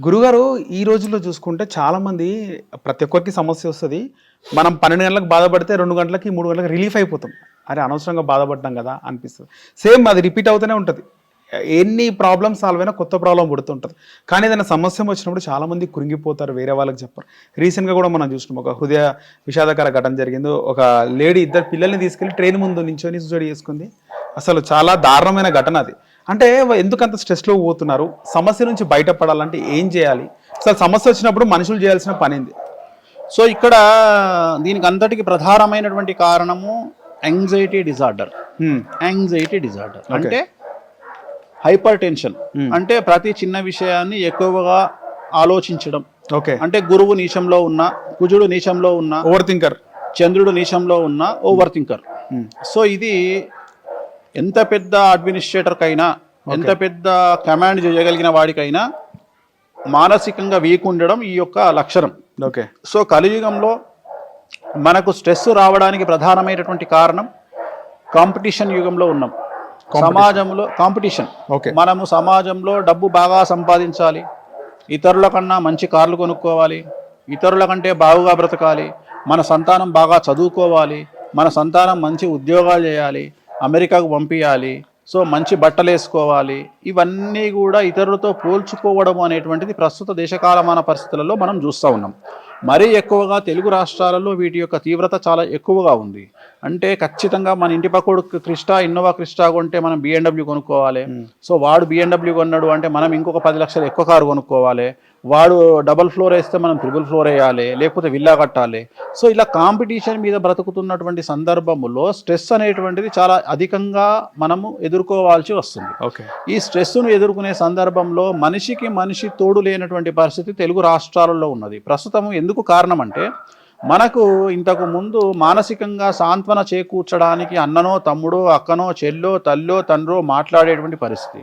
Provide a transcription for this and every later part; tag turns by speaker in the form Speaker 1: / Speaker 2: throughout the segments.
Speaker 1: గురుగారు ఈ రోజుల్లో చూసుకుంటే చాలామంది ప్రతి ఒక్కరికి సమస్య వస్తుంది. మనం 12 గంటలకు బాధపడితే 2 గంటలకి 3 గంటలకు రిలీఫ్ అయిపోతాం. అరే అనవసరంగా బాధపడ్డాం కదా అనిపిస్తుంది. సేమ్ అది రిపీట్ అవుతూనే ఉంటుంది. ఎన్ని ప్రాబ్లమ్ సాల్వ్ అయినా కొత్త ప్రాబ్లం పుడుతుంటుంది. కానీ ఏదైనా సమస్య వచ్చినప్పుడు చాలామంది కురింగిపోతారు, వేరే వాళ్ళకి చెప్పరు. రీసెంట్గా కూడా మనం చూసినాం, ఒక హృదయ విషాదకర ఘటన జరిగింది. ఒక లేడీ 2 పిల్లల్ని తీసుకెళ్లి ట్రైన్ ముందు నించొని సూసైడ్ చేసుకుంది. అసలు చాలా దారుణమైన ఘటన అది. అంటే ఎందుకంత స్ట్రెస్లో పోతున్నారు? సమస్య నుంచి బయటపడాలంటే ఏం చేయాలి? అసలు సమస్య వచ్చినప్పుడు మనుషులు చేయాల్సిన పని ఏంది?
Speaker 2: సో ఇక్కడ దీనికి అంతటికి ప్రధానమైనటువంటి కారణము యాంగ్జైటీ డిజార్డర్. అంటే హైపర్ టెన్షన్. అంటే ప్రతి చిన్న విషయాన్ని ఎక్కువగా ఆలోచించడం.
Speaker 1: ఓకే,
Speaker 2: అంటే గురువు నీచంలో ఉన్న, కుజుడు నీచంలో ఉన్న,
Speaker 1: ఓవర్ థింకర్,
Speaker 2: చంద్రుడు నీచంలో ఉన్న ఓవర్ థింకర్. సో ఇది ఎంత పెద్ద అడ్మినిస్ట్రేటర్కైనా, ఎంత పెద్ద కమాండ్ చేయగలిగిన వాడికైనా మానసికంగా వీక్ ఉండడం ఈ యొక్క లక్షణం.
Speaker 1: ఓకే,
Speaker 2: సో కలియుగంలో మనకు స్ట్రెస్ రావడానికి ప్రధానమైనటువంటి కారణం కాంపిటీషన్ యుగంలో ఉన్నాం. సమాజంలో కాంపిటీషన్.
Speaker 1: ఓకే,
Speaker 2: మనము సమాజంలో డబ్బు బాగా సంపాదించాలి, ఇతరుల కన్నా మంచి కార్లు కొనుక్కోవాలి, ఇతరుల కంటే బాగుగా బ్రతకాలి, మన సంతానం బాగా చదువుకోవాలి, మన సంతానం మంచి ఉద్యోగాలు చేయాలి, అమెరికాకు పంపించాలి, సో మంచి బట్టలు వేసుకోవాలి. ఇవన్నీ కూడా ఇతరులతో పోల్చుకోవడం అనేటువంటిది ప్రస్తుత దేశకాలమాన పరిస్థితులలో మనం చూస్తూ ఉన్నాం. మరీ ఎక్కువగా తెలుగు రాష్ట్రాలలో వీటి యొక్క తీవ్రత చాలా ఎక్కువగా ఉంది. అంటే ఖచ్చితంగా మన ఇంటి పక్కడు ఇన్నోవా క్రిస్టా కొంటే మనం BMW కొనుక్కోవాలి. సో వాడు BMW కొన్నాడు అంటే మనం ఇంకొక 10 లక్షలు ఎక్కువ కారు కొనుక్కోవాలి. వాడు డబుల్ ఫ్లోర్ వేస్తే మనం ట్రిపుల్ ఫ్లోర్ వేయాలి, లేకపోతే విల్లా కట్టాలి. సో ఇలా కాంపిటీషన్ మీద బ్రతుకుతున్నటువంటి సందర్భంలో స్ట్రెస్ అనేటువంటిది చాలా అధికంగా మనము ఎదుర్కోవాల్సి వస్తుంది.
Speaker 1: ఓకే,
Speaker 2: ఈ స్ట్రెస్ను ఎదుర్కొనే సందర్భంలో మనిషికి మనిషి తోడు లేనటువంటి పరిస్థితి తెలుగు రాష్ట్రాలలో ఉన్నది. ప్రస్తుతం ఎందుకు కారణం అంటే, మనకు ఇంతకు ముందు మానసికంగా సాంత్వన చేకూర్చడానికి అన్ననో తమ్ముడో అక్కనో చెల్లో తల్లో తండ్రో మాట్లాడేటువంటి పరిస్థితి.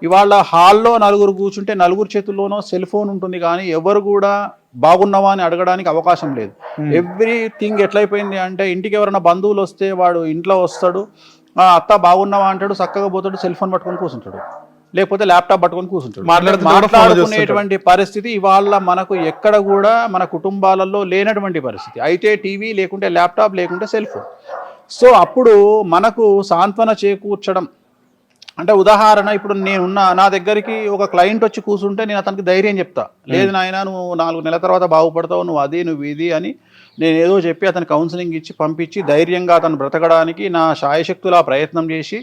Speaker 2: ఇవాళ హాల్లో నలుగురు కూర్చుంటే నలుగురు చేతుల్లోనో సెల్ ఫోన్ ఉంటుంది, కానీ ఎవరు కూడా బాగున్నావా అని అడగడానికి అవకాశం లేదు. ఎవ్రీథింగ్ ఎట్లయిపోయింది అంటే, ఇంటికి ఎవరైనా బంధువులు వస్తే వాడు ఇంట్లో వస్తాడు, అత్త బాగున్నావా అంటాడు, చక్కగా పోతాడు, సెల్ ఫోన్ పట్టుకొని కూర్చుంటాడు, లేకపోతే ల్యాప్టాప్ పట్టుకొని కూర్చుంటాడు. మాట్లాడుకునేటువంటి పరిస్థితి ఇవాళ మనకు ఎక్కడ కూడా మన కుటుంబాలలో లేనటువంటి పరిస్థితి. అయితే టీవీ, లేకుంటే ల్యాప్టాప్, లేకుంటే సెల్ ఫోన్. సో అప్పుడు మనకు సాంత్వన చేకూర్చడం అంటే, ఉదాహరణ ఇప్పుడు నా దగ్గరికి ఒక క్లయింట్ వచ్చి కూర్చుంటే నేను అతనికి ధైర్యం చెప్తా, లేదు నాయన నువ్వు 4 నెలల తర్వాత బాగుపడతావు, నువ్వు అది నువ్వు ఇది అని నేను ఏదో చెప్పి అతను కౌన్సిలింగ్ ఇచ్చి పంపించి ధైర్యంగా అతను బ్రతకడానికి నా శాయశక్తులా ప్రయత్నం చేసి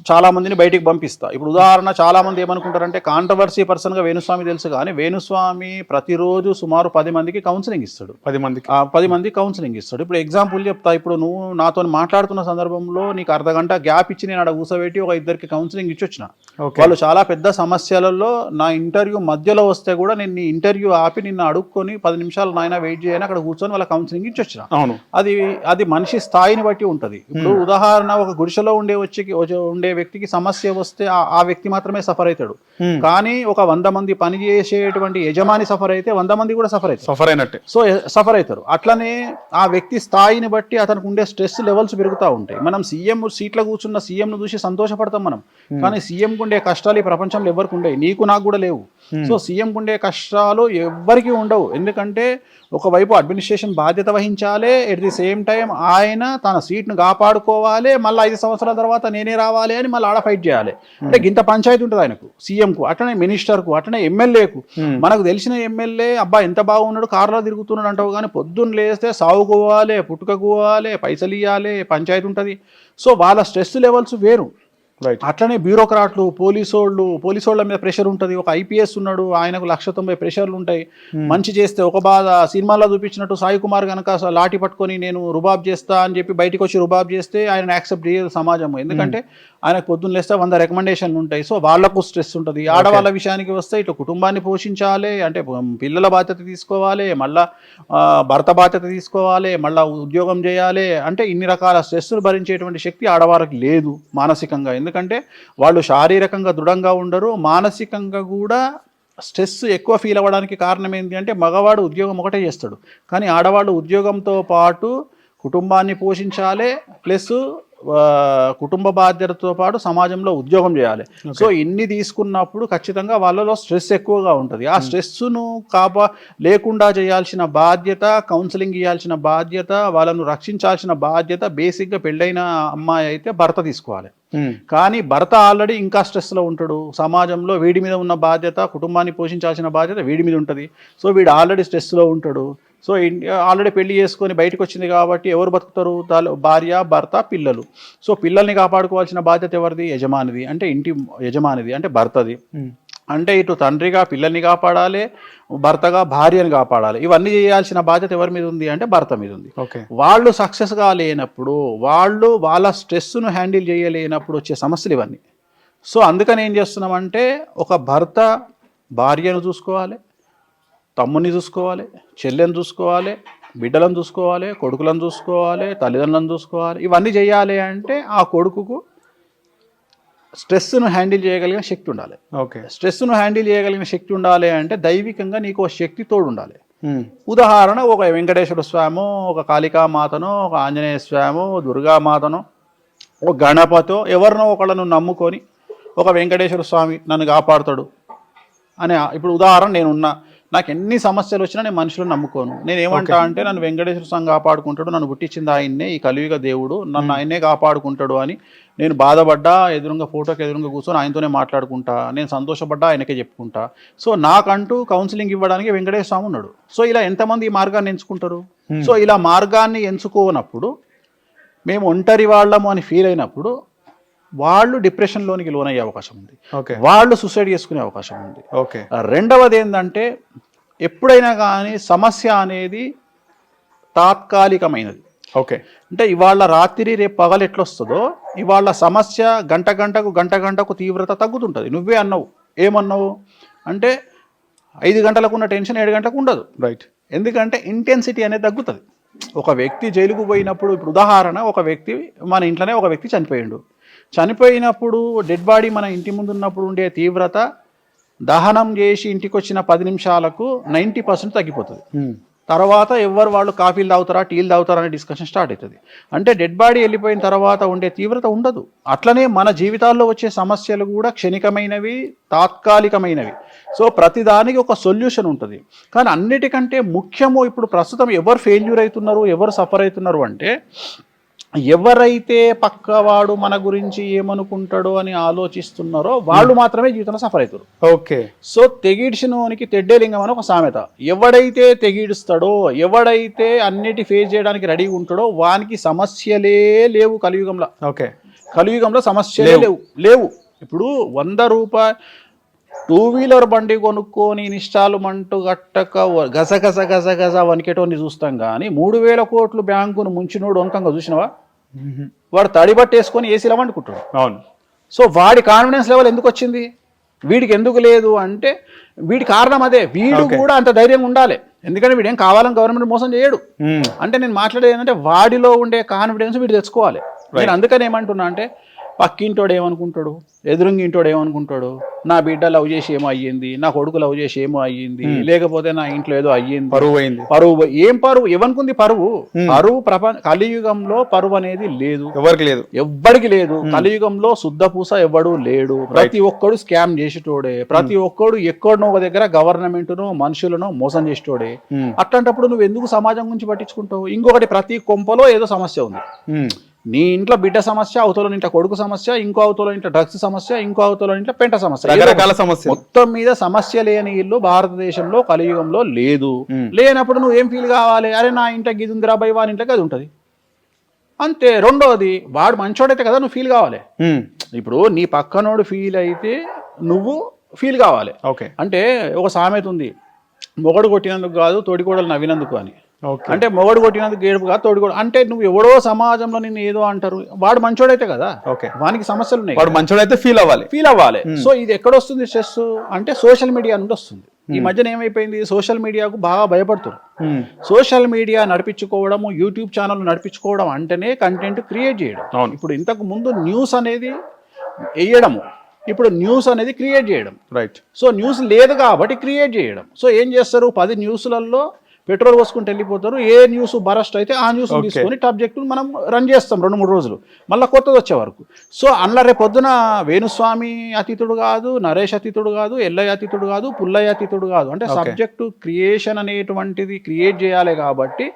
Speaker 2: చాలామందిని బయటికి పంపిస్తా. ఇప్పుడు ఉదాహరణ, చాలామంది ఏమనుకుంటారంటే కాంట్రవర్సీ పర్సన్గా వేణుస్వామి తెలుసు, కానీ వేణుస్వామి ప్రతిరోజు సుమారు 10 మందికి కౌన్సిలింగ్ ఇస్తాడు. 10 మందికి కౌన్సిలింగ్ ఇస్తాడు. ఇప్పుడు ఎగ్జాంపుల్ చెప్తా, ఇప్పుడు నువ్వు నాతో మాట్లాడుతున్న సందర్భంలో నీకు అర్ధగంట గ్యాప్ ఇచ్చి నేను అక్కడ కూర్చోబెట్టి ఒక 2 కౌన్సిలింగ్ ఇచ్చి వచ్చిన. వాళ్ళు చాలా పెద్ద సమస్యలలో నా ఇంటర్వ్యూ మధ్యలో వస్తే కూడా నేను నీ ఇంటర్వ్యూ ఆపి నిన్ను అడుక్కొని 10 నిమిషాలు నాయన వెయిట్ చేయని అక్కడ కూర్చొని వాళ్ళ కౌన్సిలింగ్ ఇచ్చి వచ్చిన. అది మనిషి స్థాయిని బట్టి ఉంటుంది. ఇప్పుడు ఉదాహరణ, ఒక గుడిసెలో ఉండే వ్యక్తికి సమస్య వస్తే ఆ వ్యక్తి మాత్రమే సఫర్ అవుతాడు, కానీ ఒక 100 మంది పని చేసేటువంటి యజమాని సఫర్ అయితే 100 మంది కూడా సఫర్ అయినట్టే. సో సఫర్ అవుతారు. అట్లనే ఆ వ్యక్తి స్థాయిని బట్టి అతనికి ఉండే స్ట్రెస్ లెవెల్స్ పెరుగుతూ ఉంటాయి. మనం సీఎం సీట్లో కూర్చున్న సీఎంను చూసి సంతోషపడతాం మనం, కానీ సీఎంకు ఉండే కష్టాలు ఈ ప్రపంచంలో ఎవరికి ఉండవు, నీకు నాకు కూడా లేవు. సో సీఎంకు ఉండే కష్టాలు ఎవ్వరికి ఉండవు. ఎందుకంటే ఒకవైపు అడ్మినిస్ట్రేషన్ బాధ్యత వహించాలి, ఎట్ ది సేమ్ టైం ఆయన తన సీట్ను కాపాడుకోవాలి, మళ్ళీ 5 సంవత్సరాల తర్వాత నేనే రావాలి అని మళ్ళీ ఆడ ఫైట్ చేయాలి. అంటే ఇంత పంచాయతీ ఉంటుంది ఆయనకు, సీఎంకు, అట్లనే మినిస్టర్కు, అట్లనే ఎమ్మెల్యేకు. మనకు తెలిసిన ఎమ్మెల్యే అబ్బా ఎంత బాగున్నాడు, కార్లో తిరుగుతున్నాడు అంటావు, కానీ పొద్దున్న లేస్తే సాగుకోవాలి, పుట్టుకోవాలి, పైసలు ఇవ్వాలి, పంచాయతీ ఉంటుంది. సో వాళ్ళ స్ట్రెస్ లెవెల్స్ వేరు. అట్లనే బ్యూరోక్రాట్లు, పోలీసోళ్ళ మీద ప్రెషర్ ఉంటుంది. ఒక ఐపీఎస్ ఉన్నాడు, ఆయనకు 190 ప్రెషర్లు ఉంటాయి. మంచి చేస్తే ఒక బాధ. సినిమాలో చూపించినట్టు సాయి కుమార్ కనుక లాఠీ పట్టుకొని నేను రుబాబ్ చేస్తా అని చెప్పి బయటకు వచ్చి రుబాబ్ చేస్తే ఆయన యాక్సెప్ట్ చేయదు సమాజం. ఎందుకంటే ఆయనకు పొద్దున్న లేస్తే 100 రికమెండేషన్లు ఉంటాయి. సో వాళ్లకు స్ట్రెస్ ఉంటుంది. ఆడవాళ్ళ విషయానికి వస్తే ఇట్లా కుటుంబాన్ని పోషించాలి అంటే పిల్లల బాధ్యత తీసుకోవాలి, మళ్ళీ భర్త బాధ్యత తీసుకోవాలి, మళ్ళీ ఉద్యోగం చేయాలి. అంటే ఇన్ని రకాల స్ట్రెస్ను భరించేటువంటి శక్తి ఆడవారికి లేదు మానసికంగా. ఎందుకంటే వాళ్ళు శారీరకంగా దృఢంగా ఉండరు, మానసికంగా కూడా స్ట్రెస్ ఎక్కువ ఫీల్ అవ్వడానికి కారణం ఏంటి అంటే, మగవాడు ఉద్యోగం ఒకటే చేస్తాడు, కానీ ఆడవాళ్ళు ఉద్యోగంతో పాటు కుటుంబాన్ని పోషించాలి, ప్లస్ కుటుంబ బాధ్యతతో పాటు సమాజంలో ఉద్యోగం చేయాలి. సో ఇన్ని తీసుకున్నప్పుడు ఖచ్చితంగా వాళ్ళలో స్ట్రెస్ ఎక్కువగా ఉంటుంది. ఆ స్ట్రెస్ను లేకుండా చేయాల్సిన బాధ్యత, కౌన్సిలింగ్ ఇవ్వాల్సిన బాధ్యత, వాళ్ళను రక్షించాల్సిన బాధ్యత బేసిక్గా పెళ్ళైన అమ్మాయి అయితే భర్త తీసుకోవాలి. కానీ భర్త ఆల్రెడీ ఇంకా స్ట్రెస్లో ఉంటాడు. సమాజంలో వీడి మీద ఉన్న బాధ్యత, కుటుంబాన్ని పోషించాల్సిన బాధ్యత వీడి మీద ఉంటుంది. సో వీడు ఆల్రెడీ స్ట్రెస్లో ఉంటాడు. సో ఆల్రెడీ పెళ్లి చేసుకొని బయటకు వచ్చింది కాబట్టి ఎవరు బతుకుతారు? భార్య, భర్త, పిల్లలు. సో పిల్లల్ని కాపాడుకోవాల్సిన బాధ్యత ఎవరిది? యజమానిది. అంటే ఇంటి యజమానిది అంటే భర్తది. అంటే ఇటు తండ్రిగా పిల్లల్ని కాపాడాలి, భర్తగా భార్యని కాపాడాలి. ఇవన్నీ చేయాల్సిన బాధ్యత ఎవరి మీద ఉంది అంటే భర్త మీద ఉంది. వాళ్ళు సక్సెస్గా లేనప్పుడు, వాళ్ళు వాళ్ళ స్ట్రెస్ను హ్యాండిల్ చేయలేనప్పుడు వచ్చే సమస్యలు ఇవన్నీ. సో అందుకని ఏం చేస్తున్నామంటే ఒక భర్త భార్యను చూసుకోవాలి, తమ్ముని చూసుకోవాలి, చెల్లెని చూసుకోవాలి, బిడ్డలను చూసుకోవాలి, కొడుకులను చూసుకోవాలి, తల్లిదండ్రులను చూసుకోవాలి. ఇవన్నీ చేయాలి అంటే ఆ కొడుకుకు స్ట్రెస్ను హ్యాండిల్ చేయగలిగిన శక్తి ఉండాలి. స్ట్రెస్ను హ్యాండిల్ చేయగలిగిన శక్తి ఉండాలి అంటే దైవికంగా నీకు ఒక శక్తి తోడు ఉండాలి. ఉదాహరణ ఒక వెంకటేశ్వర స్వామో, ఒక కాళికామాతనో, ఒక ఆంజనేయ స్వామో, దుర్గామాతనో, ఒక గణపతో ఎవరినో ఒకళ్ళను నమ్ముకొని ఒక వెంకటేశ్వర స్వామి నన్ను కాపాడుతాడు అని. ఇప్పుడు ఉదాహరణ నేనున్నా, నాకు ఎన్ని సమస్యలు వచ్చినా నేను మనుషులను నమ్ముకోను. నేను ఏమంటా అంటే నన్ను వెంకటేశ్వర స్వామి కాపాడుకుంటాడు, నన్ను పుట్టించింది ఆయన్నే, ఈ కలియుగ దేవుడు, నన్ను ఆయన్నే కాపాడుకుంటాడు అని నేను బాధపడ్డా ఎదురుగా ఫోటోకి ఎదురుగా కూర్చొని ఆయనతోనే మాట్లాడుకుంటా, నేను సంతోషపడ్డా ఆయనకే చెప్పుకుంటా. సో నాకంటూ కౌన్సిలింగ్ ఇవ్వడానికి వెంకటేశ్వర స్వామి ఉన్నాడు. సో ఇలా ఎంతమంది ఈ మార్గాన్ని ఎంచుకుంటారు? సో ఇలా మార్గాన్ని ఎంచుకోనప్పుడు, మేము ఒంటరి వాళ్ళము అని ఫీల్ అయినప్పుడు వాళ్ళు డిప్రెషన్లోనికి లోనయ్యే అవకాశం ఉంది, వాళ్ళు సూసైడ్ చేసుకునే అవకాశం ఉంది. రెండవది ఏంటంటే ఎప్పుడైనా కానీ సమస్య అనేది తాత్కాలికమైనది. అంటే ఇవాళ రాత్రి రేపు పగలు ఎట్లొస్తుందో ఇవాళ సమస్య గంట గంటకు తీవ్రత తగ్గుతుంటుంది. నువ్వే అన్నావు, ఏమన్నావు అంటే 5 గంటలకు ఉన్న టెన్షన్ 7 గంటలకు ఉండదు. ఎందుకంటే ఇంటెన్సిటీ అనేది తగ్గుతుంది. ఒక వ్యక్తి జైలుకు పోయినప్పుడు, ఇప్పుడు ఉదాహరణ, ఒక వ్యక్తి మన ఇంట్లోనే ఒక వ్యక్తి చనిపోయినప్పుడు డెడ్ బాడీ మన ఇంటి ముందు ఉన్నప్పుడు ఉండే తీవ్రత దహనం చేసి ఇంటికి వచ్చిన 10 నిమిషాలకు 90% తగ్గిపోతుంది. తర్వాత ఎవరు వాళ్ళు కాఫీలు తాగుతారా, టీలు తాగుతారా అనే డిస్కషన్ స్టార్ట్ అవుతుంది. అంటే డెడ్ బాడీ వెళ్ళిపోయిన తర్వాత ఉండే తీవ్రత ఉండదు. అట్లనే మన జీవితాల్లో వచ్చే సమస్యలు కూడా క్షణికమైనవి, తాత్కాలికమైనవి. సో ప్రతిదానికి ఒక సొల్యూషన్ ఉంటుంది. కానీ అన్నిటికంటే ముఖ్యము ఇప్పుడు ప్రస్తుతం ఎవరు ఫెయిల్యూర్ అవుతున్నారు, ఎవరు సఫర్ అవుతున్నారు అంటే ఎవరైతే పక్కవాడు మన గురించి ఏమనుకుంటాడో అని ఆలోచిస్తున్నారో వాళ్ళు మాత్రమే జీవితంలో సఫర్ అవుతారు. సో తెగిడిచినోనికి తెడ్డేలింగం అని ఒక సామెత. ఎవడైతే తెగిడుస్తాడో, ఎవడైతే అన్నిటి ఫేస్ చేయడానికి రెడీగా ఉంటాడో వానికి సమస్యలే లేవు కలియుగంలో. కలియుగంలో సమస్యలే లేవు. ఇప్పుడు 100 రూపాయలు 2 వీలర్ బండి కొనుక్కొని ఇన్స్టాల్మెంట్ గట్టక గజ వనికేటోని చూస్తాం కానీ 3000 కోట్లు బ్యాంకును ముంచినోడు వంకంగా చూసినవా? వాడు తడిబట్టేసుకొని ఏసీలో వండుకుంటాడు. సో వాడి కాన్ఫిడెన్స్ లెవెల్ ఎందుకు వచ్చింది? వీడికి ఎందుకు లేదు అంటే వీడి కారణం అదే. వీడు కూడా అంత ధైర్యంగా ఉండాలి. ఎందుకంటే వీడేం కావాలని గవర్నమెంట్ మోసం చేయడు. అంటే నేను మాట్లాడేది ఏంటంటే వాడిలో ఉండే కాన్ఫిడెన్స్ వీడు తెచ్చుకోవాలి. నేను అందుకని ఏమంటున్నా అంటే పక్కింటోడు ఏమనుకుంటాడు, ఎదురుంగింటోడు ఏమనుకుంటాడు, నా బిడ్డ లవ్ చేసి ఏమో అయ్యింది, నా కొడుకు లవ్ చేసి ఏమో అయ్యింది, లేకపోతే నా ఇంట్లో ఏదో అయ్యింది, పరువు ఏం పరువు ఏమనుకుంది? పరువు కలియుగంలో పరువు అనేది లేదు, ఎవ్వరికి లేదు. కలియుగంలో శుద్ధపూస ఎవ్వడు లేడు. ప్రతి ఒక్కడు స్కామ్ చేసేటోడే, ప్రతి ఒక్కడు ఎక్కడనో ఒక దగ్గర గవర్నమెంట్ను మనుషులను మోసం చేసేటోడే. అట్లాంటప్పుడు నువ్వు ఎందుకు సమాజం గురించి పట్టించుకుంటావు? ఇంకొకటి, ప్రతి కొంపలో ఏదో సమస్య ఉంది. నీ ఇంట్లో బిడ్డ సమస్య, అవతల ఇంట్లో కొడుకు సమస్య, ఇంకో అవతల ఇంట్లో డ్రగ్స్ సమస్య, ఇంకో అవతల ఇంట్లో పెంట సమస్య, రకరకాల సమస్య. మొత్తం మీద సమస్య లేని ఇల్లు భారతదేశంలో కలియుగంలో లేదు. లేనప్పుడు నువ్వు ఏం ఫీల్ కావాలి? అరే నా ఇంట్లో గిది ఉందిరా బై, వాని ఇంట్లో అది ఉంటుంది అంతే. రెండోది, వాడు మంచోడైతే కదా నువ్వు ఫీల్ కావాలి. ఇప్పుడు నీ పక్కనోడు ఫీల్ అయితే నువ్వు ఫీల్ కావాలి. అంటే ఒక సామెత ఉంది, మొగడు కొట్టినందుకు కాదు తోడికోడలు నవ్వినందుకు అని. అంటే మొగడు కొట్టినందుకు ఏడుపు కాదు తోడికోడు. అంటే నువ్వు ఎవడో సమాజంలో నిన్ను ఏదో అంటారు, వాడు మంచోడైతే కదా, వానికి సమస్యలు ఉన్నాయి, వాడు మంచోడైతే ఫీల్ అవ్వాలి. సో ఇది ఎక్కడొస్తుంది స్ట్రెస్ అంటే సోషల్ మీడియా నుండి వస్తుంది. ఈ మధ్యన ఏమైపోయింది, సోషల్ మీడియాకు బాగా భయపడుతున్నారు. సోషల్ మీడియా నడిపించుకోవడము, యూట్యూబ్ ఛానల్ నడిపించుకోవడం అంటేనే కంటెంట్ క్రియేట్ చేయడం. ఇప్పుడు ఇంతకు ముందు న్యూస్ అనేది వేయడము, ఇప్పుడు న్యూస్ అనేది క్రియేట్ చేయడం. సో న్యూస్ లేదు కాబట్టి క్రియేట్ చేయడం. సో ఏం చేస్తారు, 10 న్యూస్లలో పెట్రోల్ పోసుకుంటూ వెళ్ళిపోతారు. ఏ న్యూస్ బరస్ట్ అయితే ఆ న్యూస్ తీసుకొని సబ్జెక్టు మనం రన్ చేస్తాం 2-3 రోజులు, మళ్ళీ కొత్తది వచ్చే వరకు. సో అందులో రేపు పొద్దున వేణుస్వామి అతిథుడు కాదు, నరేష్ అతిథుడు కాదు, ఎల్లయ్య అతిథుడు కాదు, పుల్లయ్య అతిథుడు కాదు. అంటే సబ్జెక్టు క్రియేషన్ అనేటువంటిది క్రియేట్ చేయాలి కాబట్టి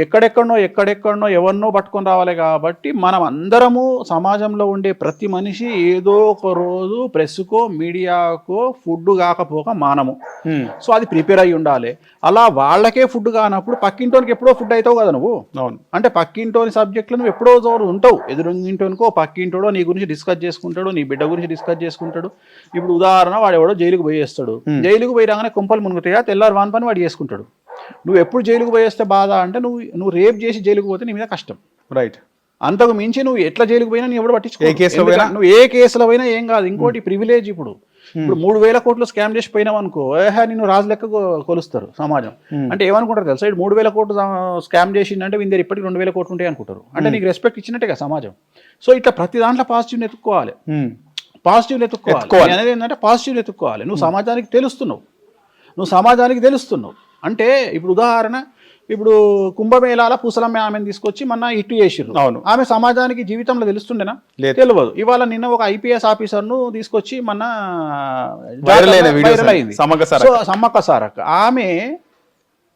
Speaker 2: ఎక్కడెక్కడనో ఎవరినో పట్టుకొని రావాలి కాబట్టి మనం అందరము సమాజంలో ఉండే ప్రతి మనిషి ఏదో ఒక రోజు ప్రెస్కో మీడియాకో ఫుడ్ కాకపోక మానము. సో అది ప్రిపేర్ అయ్యి ఉండాలి. అలా వాళ్ళకే ఫుడ్ కానప్పుడు పక్కింటోనికి ఎప్పుడో ఫుడ్ అవుతావు కదా నువ్వు. అంటే పక్కింటోని సబ్జెక్టులు నువ్వు ఎప్పుడో ఉంటావు, ఎదురింటోనికో పక్కింటోడో నీ గురించి డిస్కస్ చేసుకుంటాడు, నీ బిడ్డ గురించి డిస్కస్ చేసుకుంటాడు. ఇప్పుడు ఉదాహరణ వాడు ఎవడో జైలుకు పోయేస్తాడు, జైలుకు పోయి రాగానే కుంపలు మునుగుతాయా, తెల్లారు వాన్ పని వాడు చేసుకుంటాడు. నువ్వు ఎప్పుడు జైలుకు పోయేస్తే బాధ అంటే నువ్వు రేప్ చేసి జైలుకు పోతే నీ మీద కష్టం.
Speaker 1: రైట్.
Speaker 2: అంతకు మించి నువ్వు ఎట్లా జైలుకు పోయినా నీ ఎవడు పట్టించుకో, నువ్వు ఏ కేసులో పోయినా ఏం కాదు. ఇంకోటి ప్రివిలేజ్, ఇప్పుడు 3,000 కోట్లు స్కామ్ చేసి పోయినావు అనుకో, నిన్ను రాజు లెక్క కొలుస్తారు సమాజం. అంటే ఏమనుకుంటారు తెలుసా, ఇటు 3,000 కోట్లు స్కామ్ చేసిందంటే వీళ్ళ ఇప్పటికి 2,000 కోట్లు ఉంటాయి అనుకుంటారు. అంటే నీకు రెస్పెక్ట్ ఇచ్చినట్టే కదా సమాజం. సో ఇట్లా ప్రతి దాంట్లో పాజిటివ్ ఎత్తుక్కోవాలి, పాజిటివ్ ఎత్తుక్కోవాలి అనేది ఏంటంటే పాజిటివ్ ఎత్తుక్కోవాలి. నువ్వు సమాజానికి తెలుస్తున్నావు అంటే ఇప్పుడు ఉదాహరణ, ఇప్పుడు కుంభమేళాల పూసలమ్మ ఆమెను తీసుకొచ్చి మొన్న ఇట్టు చేసిర్రు. ఆమె సమాజానికి జీవితంలో తెలుస్తుండేనా? తెలియదు. ఇవాళ నిన్న ఒక IPS ఆఫీసర్ను తీసుకొచ్చి మొన్న వైరల్ అయింది, సమ్మక్క సారక్క. ఆమె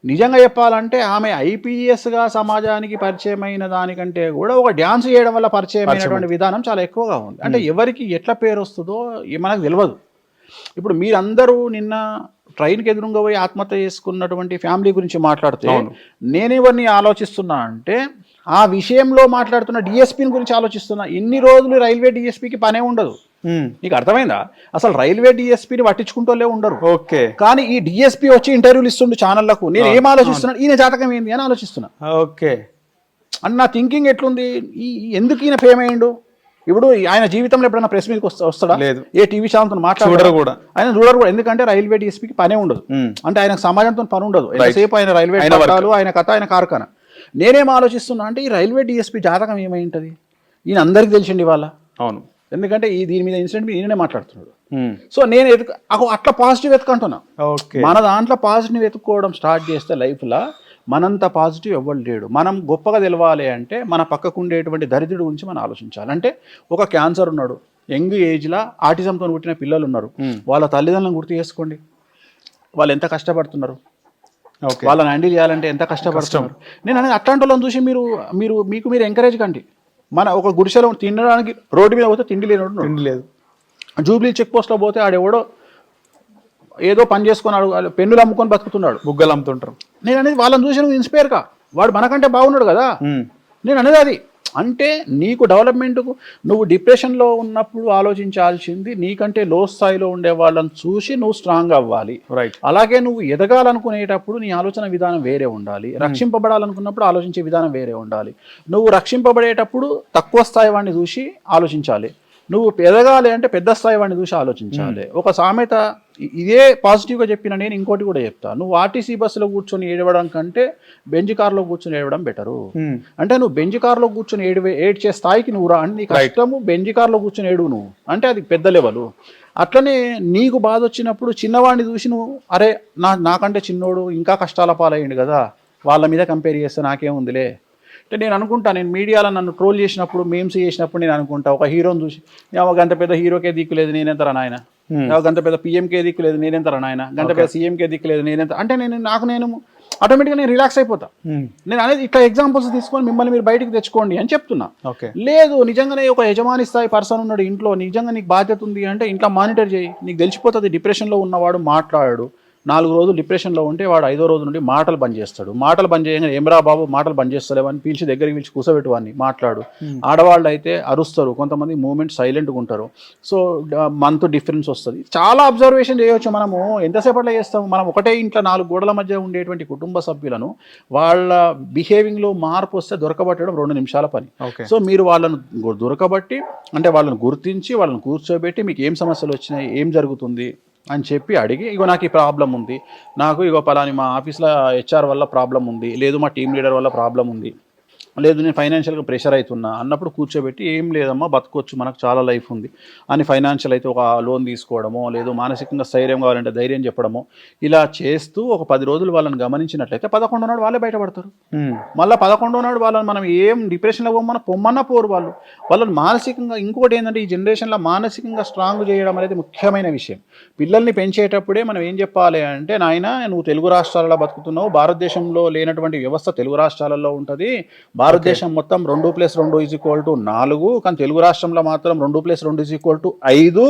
Speaker 2: నిజంగా చెప్పాలంటే ఆమె IPS గా సమాజానికి పరిచయమైన దానికంటే కూడా ఒక డ్యాన్స్ చేయడం వల్ల పరిచయమైనటువంటి విధానం చాలా ఎక్కువగా ఉంది. అంటే ఎవరికి ఎట్లా పేరు వస్తుందో మనకు తెలియదు. ఇప్పుడు మీరందరూ నిన్న ట్రైన్కి ఎదురుగా పోయి ఆత్మహత్య చేసుకున్నటువంటి ఫ్యామిలీ గురించి మాట్లాడితే నేనెవరిని ఆలోచిస్తున్నా అంటే ఆ విషయంలో మాట్లాడుతున్న DSPని గురించి ఆలోచిస్తున్నా. ఇన్ని రోజులు రైల్వే DSPకి పనే ఉండదు. నీకు అర్థమైందా? అసలు రైల్వే DSPని పట్టించుకుంటూనే ఉండరు. ఓకే, కానీ ఈ DSP వచ్చి ఇంటర్వ్యూలు ఇస్తుండు ఛానళ్లకు. నేను ఏం ఆలోచిస్తున్నా, ఈయన జాతకం ఏంది అని ఆలోచిస్తున్నా. ఓకే, అని నా థింకింగ్ ఎట్లుంది, ఎందుకు ఈయన ఫేమ్ అయ్యిండు? ఇప్పుడు ఆయన జీవితంలో ఎప్పుడైనా ప్రెస్ మీదకి వస్తాడా? లేదు. ఏ టీవీ ఛానల్తో మాట్లాడరు కూడా, ఆయన చూడరు కూడా. ఎందుకంటే రైల్వే DSPకి పనే ఉండదు. అంటే ఆయనకు సమాజంతో పని ఉండదు. ఎంతసేపు ఆయన రైల్వే పట్టాలు, ఆయన కథ, ఆయన కార్ఖానా. నేనేం ఆలోచిస్తున్నా అంటే ఈ రైల్వే DSP జాతకం ఏమై ఉంటుంది? ఈయన అందరికి తెలిసిండి వాళ్ళ. అవును, ఎందుకంటే దీని మీద ఇన్సిడెంట్ మీద ఈయననే మాట్లాడుతున్నాడు. సో నేను అట్లా పాజిటివ్ ఎత్తుకుంటున్నా. మన దాంట్లో పాజిటివ్ ఎత్తుకోవడం స్టార్ట్ చేస్తే లైఫ్లో మనంత పాజిటివ్ ఎవ్వరు లేడు. మనం గొప్పగా తెలవాలి అంటే మన పక్కకు ఉండేటువంటి దరిద్రుడి గురించి మనం ఆలోచించాలి. అంటే ఒక క్యాన్సర్ ఉన్నాడు, యంగ్ ఏజ్లో ఆటిజంతో పుట్టిన పిల్లలు ఉన్నారు, వాళ్ళ తల్లిదండ్రులను గుర్తు చేసుకోండి. వాళ్ళు ఎంత కష్టపడుతున్నారు, వాళ్ళని హ్యాండిల్ చేయాలంటే ఎంత కష్టపడుతున్నారు. నేను అనేది అట్లాంటి వాళ్ళని చూసి మీరు ఎంకరేజ్ కండి. మన ఒక గుడిసెలో తినడానికి రోడ్డు మీద పోతే తిండి లేదు. జూబ్లీ చెక్ పోస్ట్లో పోతే ఆడెవడో ఏదో పని చేసుకున్నాడు, పెన్నులు అమ్ముకొని బతుకుతున్నాడు, బుగ్గలు అమ్ముతుంటారు. నేను అనేది వాళ్ళని చూసి నువ్వు ఇన్స్పైర్ కా, వాడు మనకంటే బాగున్నాడు కదా. నేను అనేది అది. అంటే నీకు డెవలప్మెంట్కు నువ్వు డిప్రెషన్లో ఉన్నప్పుడు ఆలోచించాల్సింది నీకంటే లో స్థాయిలో ఉండే వాళ్ళని చూసి నువ్వు స్ట్రాంగ్ అవ్వాలి. రైట్. అలాగే నువ్వు ఎదగాలనుకునేటప్పుడు నీ ఆలోచన విధానం వేరే ఉండాలి. రక్షింపబడాలనుకున్నప్పుడు ఆలోచించే విధానం వేరే ఉండాలి. నువ్వు రక్షింపబడేటప్పుడు తక్కువ స్థాయి వాడిని చూసి ఆలోచించాలి. నువ్వు ఎదగాలి అంటే పెద్ద స్థాయి వాడిని చూసి ఆలోచించాలి. ఒక సామెత ఇదే పాజిటివ్గా చెప్పిన నేను ఇంకోటి కూడా చెప్తాను. నువ్వు RTC బస్సులో కూర్చొని ఏడవడం కంటే బెంజ్ కార్లో కూర్చొని ఏడవడం బెటరు. అంటే నువ్వు బెంజ్ కార్లో కూర్చొని ఏడ్చే స్థాయికి నువ్వు రా అంటే నీకు కష్టము. బెంజ్ కార్లో కూర్చొని ఏడువు నువ్వు అంటే అది పెద్ద లెవెల్. అట్లనే నీకు బాధ వచ్చినప్పుడు చిన్నవాడిని చూసి నువ్వు అరే నాకంటే చిన్నోడు ఇంకా కష్టాల పాలయ్యిండు కదా, వాళ్ళ మీద కంపేర్ చేస్తే నాకేముందిలే అంటే నేను అనుకుంటా. నేను మీడియాలో నన్ను ట్రోల్ చేసినప్పుడు, మేమ్స్ చేసినప్పుడు నేను అనుకుంటా ఒక హీరోని చూసి గంత పెద్ద హీరోకే దిక్కులేదు నేనెంతరా నాయన, గంత పెద్ద PMకే దిక్కులేదు నేనెంతరా నాయన, గంత పెద్ద CMకే దిక్కులేదు నేనెంత అంటే నేను ఆటోమేటిక్గా నేను రిలాక్స్ అయిపోతా. నేను అనేది ఇట్లా ఎగ్జాంపుల్స్ తీసుకొని మిమ్మల్ని మీరు బయటకు తెచ్చుకోండి అని చెప్తున్నా. లేదు నిజంగానే ఒక యజమాని స్థాయి పర్సన్ ఉన్నాడు ఇంట్లో, నిజంగా నీకు బాధ్యత ఉంది అంటే ఇంట్లో మానిటర్ చేయి, నీకు తెలిసిపోతుంది. డిప్రెషన్లో ఉన్నవాడు మాట్లాడాడు, 4 రోజులు డిప్రెషన్లో ఉంటే వాడు 5వ రోజు నుండి మాటలు బంద్ చేస్తాడు. మాటలు బంద్ చేయగానే ఏమరా బాబు మాటలు బంద్ చేస్తలేవని పిలిచి దగ్గరికి పిలిచి కూర్చోబెట్టువాన్ని మాట్లాడు. ఆడవాళ్ళు అయితే అరుస్తారు, కొంతమంది మూమెంట్ సైలెంట్గా ఉంటారు. సో మనతో డిఫరెన్స్ వస్తుంది. చాలా అబ్జర్వేషన్ చేయవచ్చు. మనము ఎంతసేపట్లో చేస్తాము, మనం ఒకటే ఇంట్లో 4 గోడల మధ్య ఉండేటువంటి కుటుంబ సభ్యులను వాళ్ళ బిహేవింగ్లో మార్పు వస్తే దొరకబట్టడం 2 నిమిషాల పని. సో మీరు వాళ్ళను దొరకబట్టి అంటే వాళ్ళని గుర్తించి వాళ్ళని కూర్చోబెట్టి మీకు ఏం సమస్యలు వచ్చినాయి, ఏం జరుగుతుంది అని చెప్పి అడిగి, ఇగో నాకు ఈ ప్రాబ్లం ఉంది, నాకు ఇగో పలాని మా ఆఫీస్లో HR వల్ల ప్రాబ్లం ఉంది, లేదు మా టీం లీడర్ వల్ల ప్రాబ్లం ఉంది, లేదు నేను ఫైనాన్షియల్గా ప్రెషర్ అవుతున్నా అన్నప్పుడు కూర్చోబెట్టి ఏం లేదమ్మా బతకొచ్చు, మనకు చాలా లైఫ్ ఉంది అని ఫైనాన్షియల్ అయితే ఒక లోన్ తీసుకోవడమో, లేదు మానసికంగా స్థైర్యం కావాలంటే ధైర్యం చెప్పడమో, ఇలా చేస్తూ ఒక 10 రోజులు వాళ్ళని గమనించినట్లయితే 11వ నాడు వాళ్ళే బయటపడతారు. మళ్ళీ 11వ నాడు వాళ్ళని మనం ఏం డిప్రెషన్లో పొమ్మన్నా పోరు వాళ్ళని మానసికంగా. ఇంకొకటి ఏంటంటే ఈ జనరేషన్లో మానసికంగా స్ట్రాంగ్ చేయడం అనేది ముఖ్యమైన విషయం. పిల్లల్ని పెంచేటప్పుడే మనం ఏం చెప్పాలి అంటే, నాయన నువ్వు తెలుగు రాష్ట్రాలలో బతుకుతున్నావు, భారతదేశంలో లేనటువంటి వ్యవస్థ తెలుగు రాష్ట్రాలలో ఉంటుంది. భారతదేశం మొత్తం 2+2 = 4, కానీ తెలుగు రాష్ట్రంలో మాత్రం 2+2 = 5.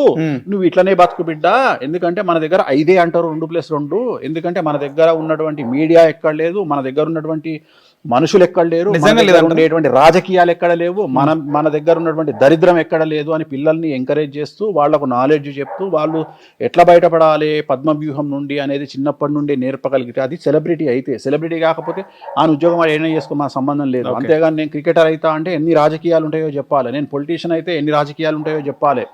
Speaker 2: నువ్వు ఇట్లనే బతుకు బిడ్డ, ఎందుకంటే మన దగ్గర 5 అంటారు 2+2, ఎందుకంటే మన దగ్గర ఉన్నటువంటి మీడియా ఎక్కడ లేదు, మన దగ్గర ఉన్నటువంటి మనుషులు ఎక్కడ లేరు, ఉండేటువంటి రాజకీయాలు ఎక్కడ లేవు, మన దగ్గర ఉన్నటువంటి దరిద్రం ఎక్కడ లేదు అని పిల్లల్ని ఎంకరేజ్ చేస్తూ వాళ్లకు నాలెడ్జ్ చెప్తూ వాళ్ళు ఎట్లా బయటపడాలి పద్మవ్యూహం నుండి అనేది చిన్నప్పటి నుండి నేర్పగలిగితే అది సెలబ్రిటీ అయితే. సెలబ్రిటీ కాకపోతే ఆ ఉద్యోగం వాడు ఏమైనా చేసుకో, మా సంబంధం లేదు. అంతేగాని నేను క్రికెటర్ అవుతా అంటే ఎన్ని రాజకీయాలు ఉంటాయో చెప్పాలి, నేను పొలిటీషియన్ అయితే ఎన్ని రాజకీయాలు ఉంటాయో చెప్పాలి.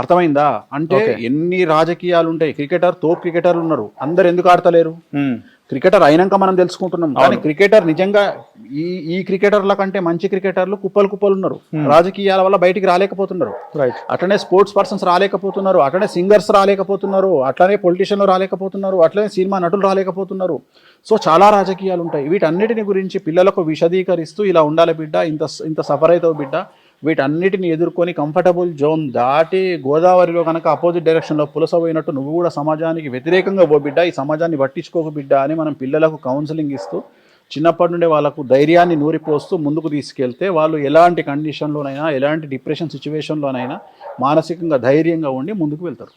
Speaker 2: అర్థమైందా? అంటే ఎన్ని రాజకీయాలు ఉంటాయి. తోపు క్రికెటర్లు ఉన్నారు, అందరు ఎందుకు ఆడతలేరు? క్రికెటర్ అయినాక మనం తెలుసుకుంటున్నాం. కానీ క్రికెటర్ నిజంగా ఈ క్రికెటర్ల కంటే మంచి క్రికెటర్లు కుప్పలు ఉన్నారు. రాజకీయాల వల్ల బయటికి రాలేకపోతున్నారు. అట్లనే స్పోర్ట్స్ పర్సన్స్ రాలేకపోతున్నారు, అట్లనే సింగర్స్ రాలేకపోతున్నారు, అట్లనే పొలిటీషియన్లు రాలేకపోతున్నారు, అట్లనే సినిమా నటులు రాలేకపోతున్నారు. సో చాలా రాజకీయాలు ఉంటాయి. వీటన్నిటిని గురించి పిల్లలకు విశదీకరిస్తూ ఇలా ఉండాలి బిడ్డ, ఇంత సఫర్ అవుతావు బిడ్డ, వీటన్నిటిని ఎదుర్కొని కంఫర్టబుల్ జోన్ దాటి గోదావరిలో కనుక అపోజిట్ డైరెక్షన్లో పులసపోయినట్టు నువ్వు కూడా సమాజానికి వ్యతిరేకంగా పో బిడ్డ, ఈ సమాజాన్ని పట్టించుకోక బిడ్డ అని మనం పిల్లలకు కౌన్సిలింగ్ ఇస్తూ చిన్నప్పటి నుండే వాళ్ళకు ధైర్యాన్ని నూరిపోస్తూ ముందుకు తీసుకెళ్తే వాళ్ళు ఎలాంటి కండిషన్లోనైనా, ఎలాంటి డిప్రెషన్ సిచ్యువేషన్లోనైనా మానసికంగా ధైర్యంగా ఉండి ముందుకు వెళ్తారు.